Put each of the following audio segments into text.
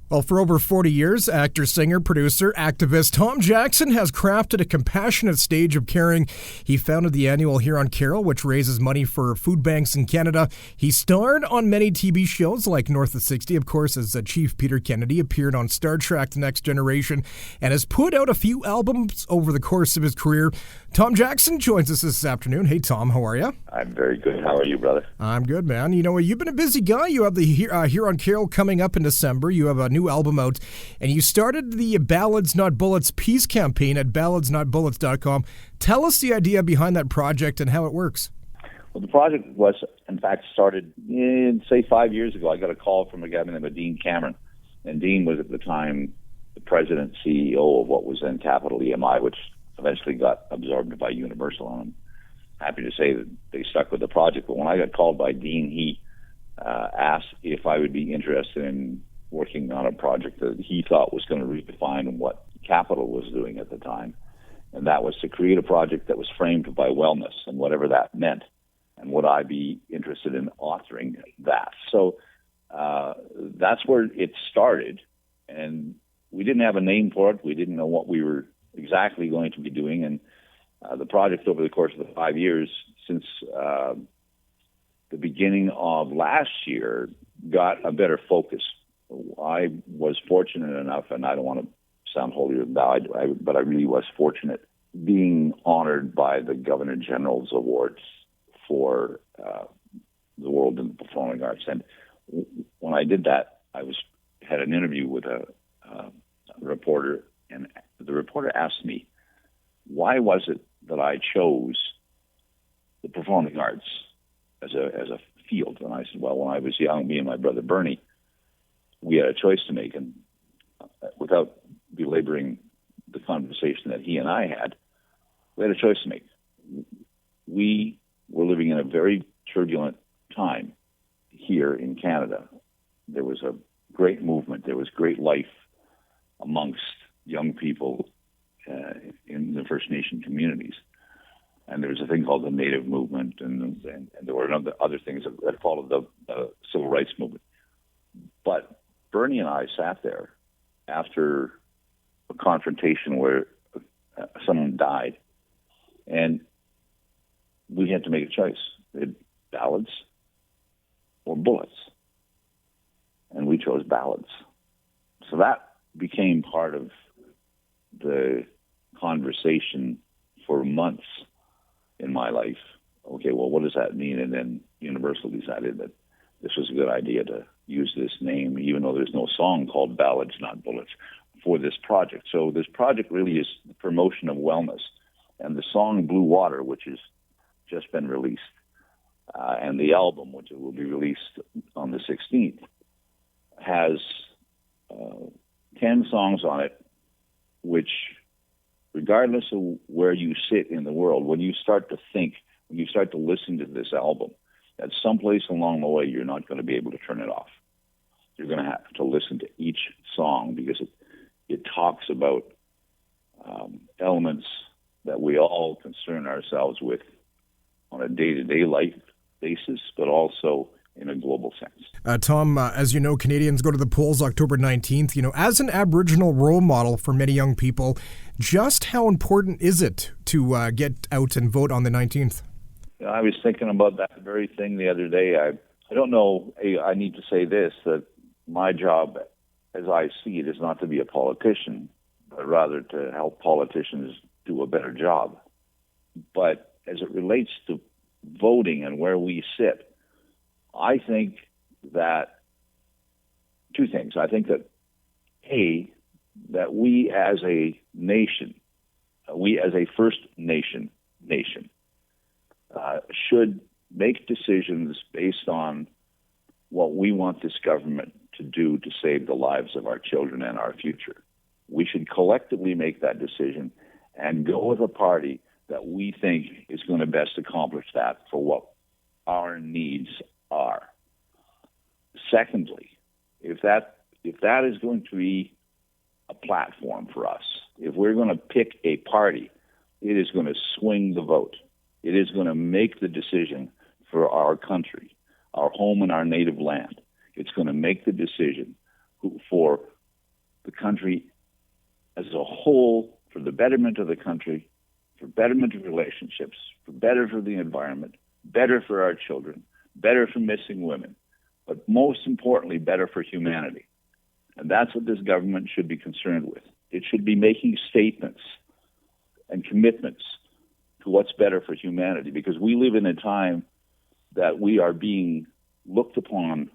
Well, for over 40 years, actor, singer, producer, activist Tom Jackson has crafted a compassionate stage of caring. He founded the annual Huron Carol, which raises money for food banks in Canada. He starred on many TV shows like North of 60, of course, as Chief Peter Kennedy, appeared on Star Trek The Next Generation, and has put out a few albums over the course of his career. Tom Jackson joins us this afternoon. Hey, Tom, how are you? I'm very good. How are you, brother? I'm good, man. You know, you've been a busy guy. You have the Huron Carol coming up in December. You have a new album out, and you started the Ballads Not Bullets peace campaign at balladsnotbullets.com. Tell us the idea behind that project and how it works. Well, the project was, in fact, started, say, 5 years ago. I got a call from a guy named Dean Cameron, and Dean was at the time the president CEO of what was then Capital EMI, which eventually got absorbed by Universal. And I'm happy to say that they stuck with the project. But when I got called by Dean, he asked if I would be interested in working on a project that he thought was going to redefine what Capital was doing at the time. And that was to create a project that was framed by wellness and whatever that meant. And would I be interested in authoring that? So that's where it started. And we didn't have a name for it. We didn't know what we were exactly going to be doing. And the project over the course of the 5 years since the beginning of last year got a better focus. I was fortunate enough, and I don't want to sound holier than thou, but I really was fortunate being honored by the Governor General's Awards for the world in the performing arts. And when I did that, I had an interview with a reporter, and the reporter asked me, why was it that I chose the performing arts as a field? And I said, well, when I was young, me and my brother Bernie, we had a choice to make, and without belaboring the conversation that he and I had, we had a choice to make. We were living in a very turbulent time here in Canada. There was a great movement. There was great life amongst young people in the First Nation communities. And there was a thing called the Native movement, and there were other things that followed the Civil Rights movement. But Bernie and I sat there after a confrontation where someone died, and we had to make a choice. We had ballads or bullets, and we chose ballads. So that became part of the conversation for months in my life. Okay, well, what does that mean? And then Universal decided that this was a good idea to use this name, even though there's no song called Ballads Not Bullets, for this project. So this project really is the promotion of wellness. And the song Blue Water, which has just been released, and the album, which will be released on the 16th, has 10 songs on it, which, regardless of where you sit in the world, when you start to think, when you start to listen to this album, at some place along the way, you're not going to be able to turn it off. You're going to have to listen to each song because it talks about elements that we all concern ourselves with on a day-to-day life basis, but also in a global sense. Tom, as you know, Canadians go to the polls October 19th. You know, as an Aboriginal role model for many young people, just how important is it to get out and vote on the 19th? I was thinking about that very thing the other day. I don't know, I need to say this, that my job, as I see it, is not to be a politician, but rather to help politicians do a better job. But as it relates to voting and where we sit, I think that two things. I think that, that we as a nation, we as a First Nation, should make decisions based on what we want this government to do to save the lives of our children and our future. We should collectively make that decision and go with a party that we think is going to best accomplish that for what our needs are. Secondly, if that is going to be a platform for us, if we're going to pick a party, it is going to swing the vote. It is going to make the decision for our country, our home and our native land. It's going to make the decision for country as a whole, for the betterment of the country, for betterment of relationships, for better for the environment, better for our children, better for missing women, but most importantly, better for humanity. And that's what this government should be concerned with. It should be making statements and commitments to what's better for humanity, because we live in a time that we are being looked upon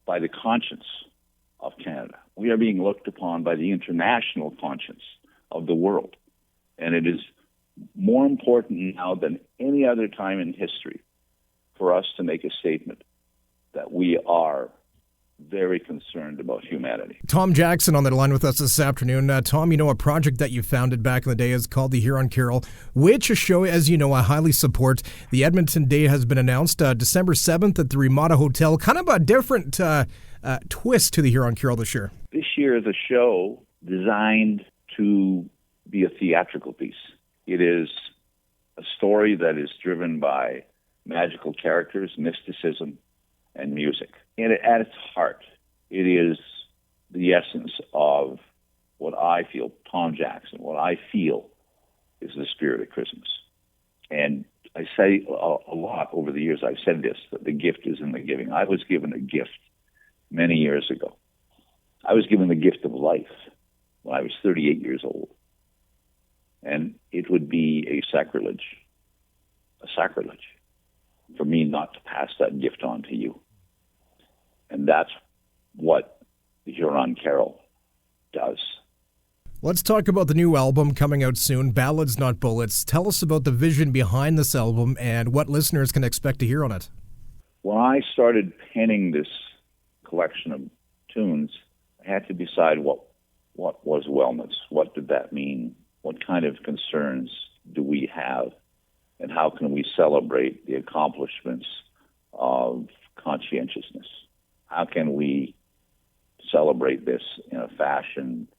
by the conscience of Canada. We are being looked upon by the international conscience of the world. And it is more important now than any other time in history for us to make a statement that we are very concerned about humanity. Tom Jackson on the line with us this afternoon. Tom, a project that you founded back in the day is called the Huron Carol, which a show, as you know, I highly support. The Edmonton date has been announced, December 7th at the Ramada Hotel. Kind of a different twist to the Huron Carol this year. This year is a show designed to be a theatrical piece. It is a story that is driven by magical characters, mysticism, and music. And at its heart, it is the essence of what I feel, Tom Jackson, what I feel is the spirit of Christmas. And I say a lot over the years, I've said this, that the gift is in the giving. I was given a gift many years ago. I was given the gift of life when I was 38 years old. And it would be a sacrilege for me not to pass that gift on to you. And that's what the Huron Carol does. Let's talk about the new album coming out soon, Ballads Not Bullets. Tell us about the vision behind this album and what listeners can expect to hear on it. When I started penning this collection of tunes, I had to decide what was wellness. What did that mean? What kind of concerns do we have? And how can we celebrate the accomplishments of conscientiousness? How can we celebrate this in a fashion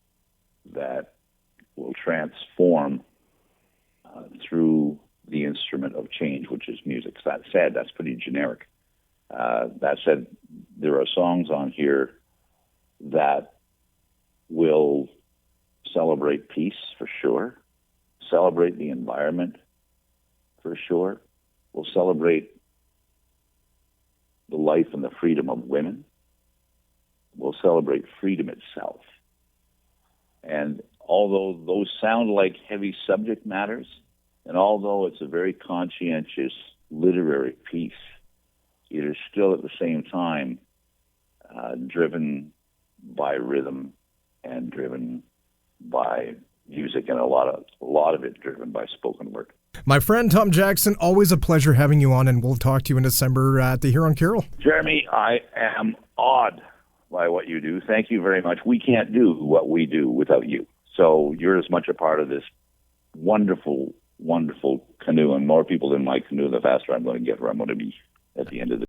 that will transform through the instrument of change, which is music? That said, that's pretty generic. That said, there are songs on here that will celebrate peace for sure, celebrate the environment for sure, will celebrate the life and the freedom of women, will celebrate freedom itself. And although those sound like heavy subject matters, and although it's a very conscientious literary piece, it is still at the same time driven by rhythm and driven by music, and a lot of it driven by spoken word. My friend Tom Jackson, always a pleasure having you on, and we'll talk to you in December at the Huron Carol. Jeremy, I am awed by what you do. Thank you very much. We can't do what we do without you. So you're as much a part of this wonderful, wonderful canoe, and more people in my canoe, the faster I'm going to get where I'm going to be at the end of the